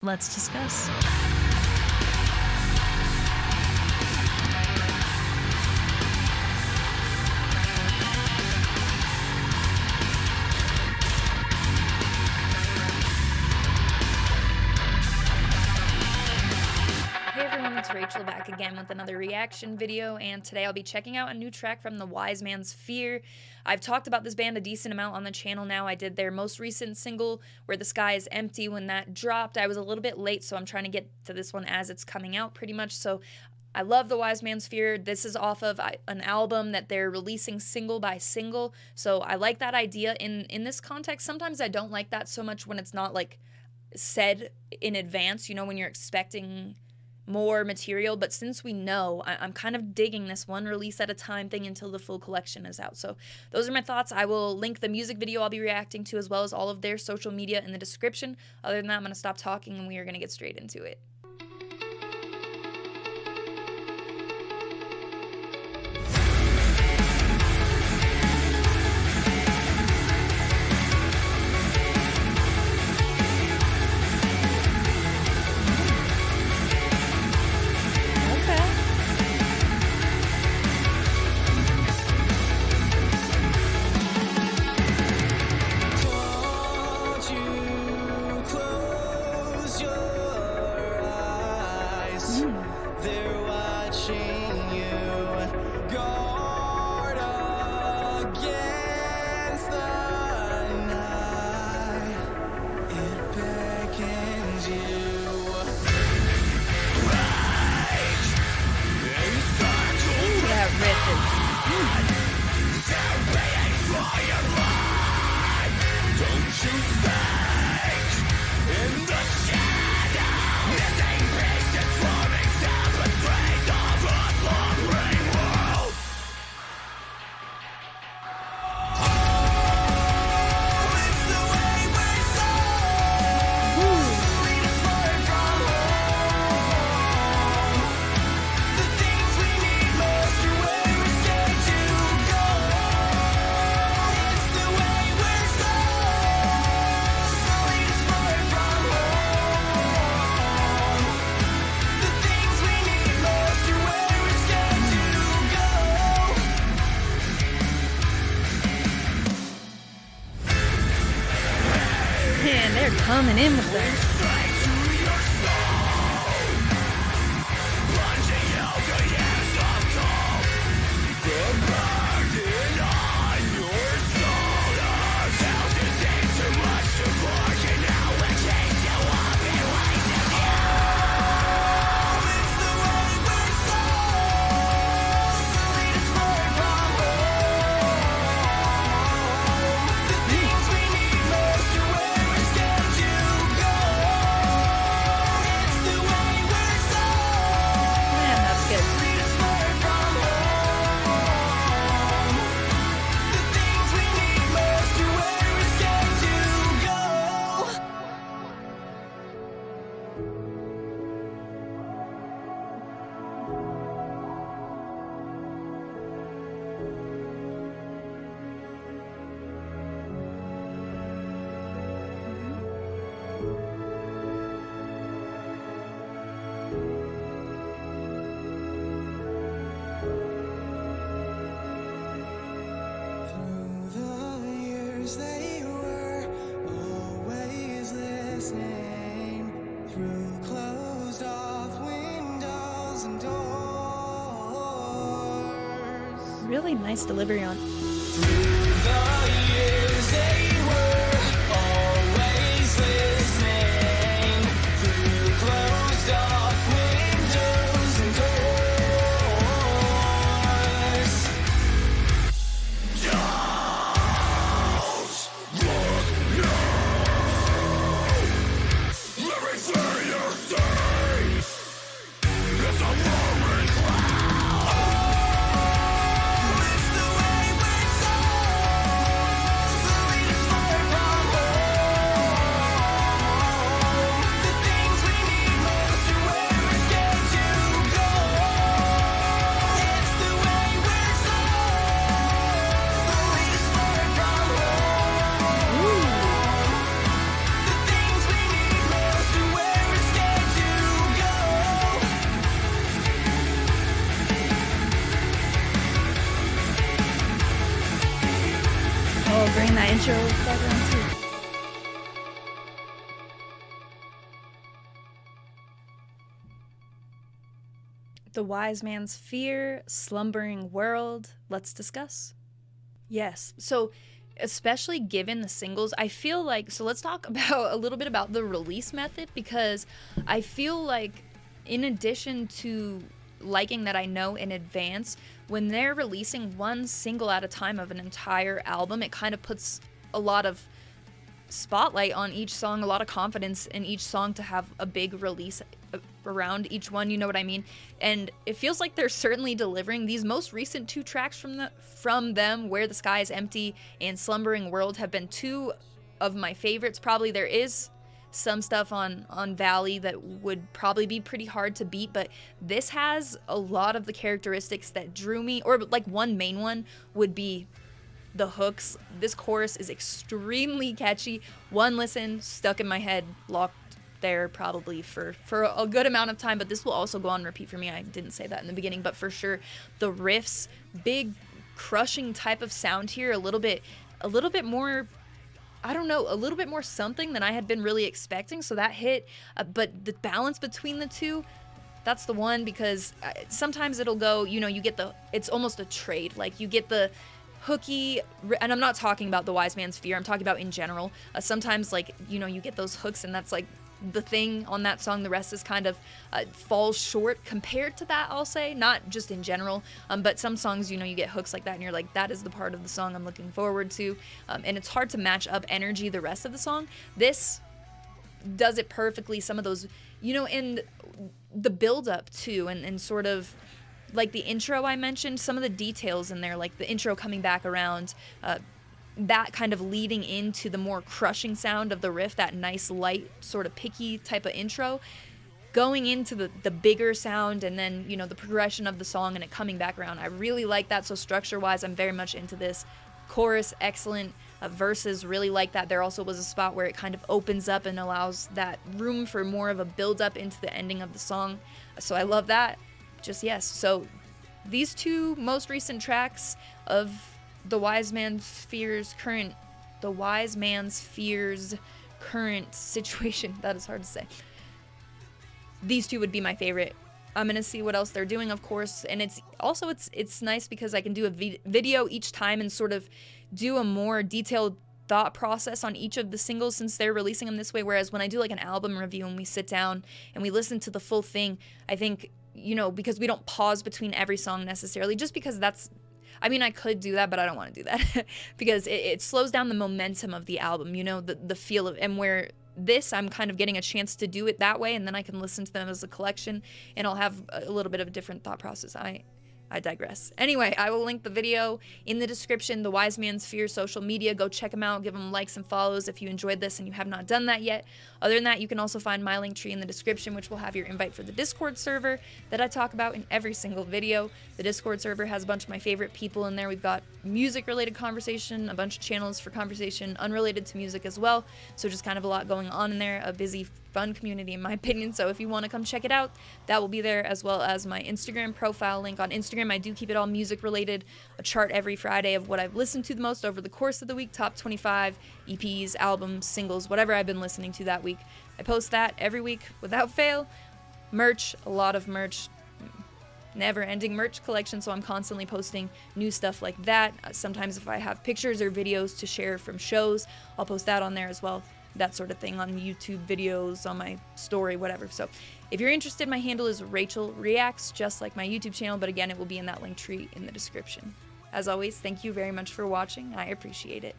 Let's discuss. Hey everyone, it's Rachel back again with another reaction video, and today I'll be checking out a new track from the Wise Man's Fear. I've talked about this band a decent amount on the channel now. I did their most recent single, Where the Sky is Empty, when that dropped. I was a little bit late, so I'm trying to get to this one as it's coming out pretty much. So I love the Wise Man's Fear. This is off of an album that they're releasing single by single, so I like that idea in this context. Sometimes I don't like that so much when it's not like said in advance, you know, when you're expecting more material, but since we know, I'm kind of digging this one release at a time thing until the full collection is out. So those are my thoughts. I will link the music video I'll be reacting to as well as all of their social media in the description. Other than that, I'm going to stop talking and we are going to get straight into it. They're watching you guard against the night. It beckons you. That riff is... Don't you think in the shadow missing pieces forming separate traits of a slumbering world? Oh, it's the way we're so lead us far from home. The things we need most are where we're scared to go. It's the way we're so lead us far from home. The things we need most are where we're scared to go. Man, they're coming in with that. Straight to your soul, plunging you to years of cold. The burden on your shoulders, held you deep too much to forget. Now it takes you up and raises you. It's the way we're so lead us far from home. The things we need most are where we're scared to go. It's the way we're so Man, that's good. lead us far from home. The things we need most are where we're scared to go. Through the years they were always listening, through closed off windows and doors. Really nice delivery on. Through the years they were always listening, through closed off windows and doors. Everything you say is a roaring cloud. Oh, it's the way we're so intro background too. The Wise Man's Fear, Slumbering World. Let's discuss. Yes, so especially given the singles, I feel like, so let's talk about a little bit about the release method, because I feel like in addition to liking that I know in advance, when they're releasing one single at a time of an entire album, it kind of puts a lot of spotlight on each song, a lot of confidence in each song to have a big release around each one, you know what I mean? And it feels like they're certainly delivering. These most recent 2 tracks from them, Where the Sky is Empty and Slumbering World, have been 2 of my favorites. Probably there is some stuff on Valley that would probably be pretty hard to beat, but this has a lot of the characteristics that drew me, or like one main one would be the hooks. This chorus is extremely catchy. One listen, stuck in my head, locked there probably for a good amount of time, but this will also go on repeat for me. I didn't say that in the beginning, but for sure the riffs, big crushing type of sound here, a little bit more, I don't know, a little bit more something than I had been really expecting, so that hit, but the balance between the two, that's the one, because sometimes it'll go, you know, you get it's almost a trade, like you get the hooky, and I'm not talking about the Wise Man's Fear, I'm talking about in general. Sometimes, like, you know, you get those hooks and that's like the thing on that song. The rest is kind of falls short compared to that, I'll say, not just in general, but some songs, you know, you get hooks like that and you're like, that is the part of the song I'm looking forward to, and it's hard to match up energy the rest of the song. This does it perfectly. Some of those, you know, and the build up too, and sort of like the intro I mentioned, some of the details in there, like the intro coming back around, that kind of leading into the more crushing sound of the riff, that nice light sort of picky type of intro, going into the bigger sound, and then, you know, the progression of the song and it coming back around. I really like that. So structure wise, I'm very much into this. Chorus, excellent. Verses, really like that. There also was a spot where it kind of opens up and allows that room for more of a build up into the ending of the song. So I love that. Just yes. So these 2 most recent tracks of The Wise Man's Fear's current situation, that is hard to say. These 2 would be my favorite. I'm gonna see what else they're doing, of course, and it's also it's nice because I can do a video each time and sort of do a more detailed thought process on each of the singles, since they're releasing them this way, whereas when I do like an album review and we sit down and we listen to the full thing, I think, you know, because we don't pause between every song necessarily, just because that's, I mean, I could do that, but I don't want to do that because it slows down the momentum of the album, you know, the feel of, and where this, I'm kind of getting a chance to do it that way, and then I can listen to them as a collection, and I'll have a little bit of a different thought process. I digress. Anyway, I will link the video in the description, The Wise Man's Fear social media. Go check them out. Give them likes and follows if you enjoyed this and you have not done that yet. Other than that, you can also find my link tree in the description, which will have your invite for the Discord server that I talk about in every single video. The Discord server has a bunch of my favorite people in there. We've got music-related conversation, a bunch of channels for conversation unrelated to music as well. So just kind of a lot going on in there. A busy, fun community in my opinion. So if you want to come check it out, that will be there, as well as my Instagram profile link. On Instagram, I do keep it all music related, a chart every Friday of what I've listened to the most over the course of the week, top 25 EPs, albums, singles, whatever I've been listening to that week. I post that every week without fail. Merch, a lot of merch, never ending merch collection, so I'm constantly posting new stuff like that. Sometimes if I have pictures or videos to share from shows, I'll post that on there as well. That sort of thing on YouTube videos, on my story, whatever. So if you're interested, my handle is Rachel Reacts, just like my YouTube channel, but again, it will be in that link tree in the description. As always, thank you very much for watching. I appreciate it.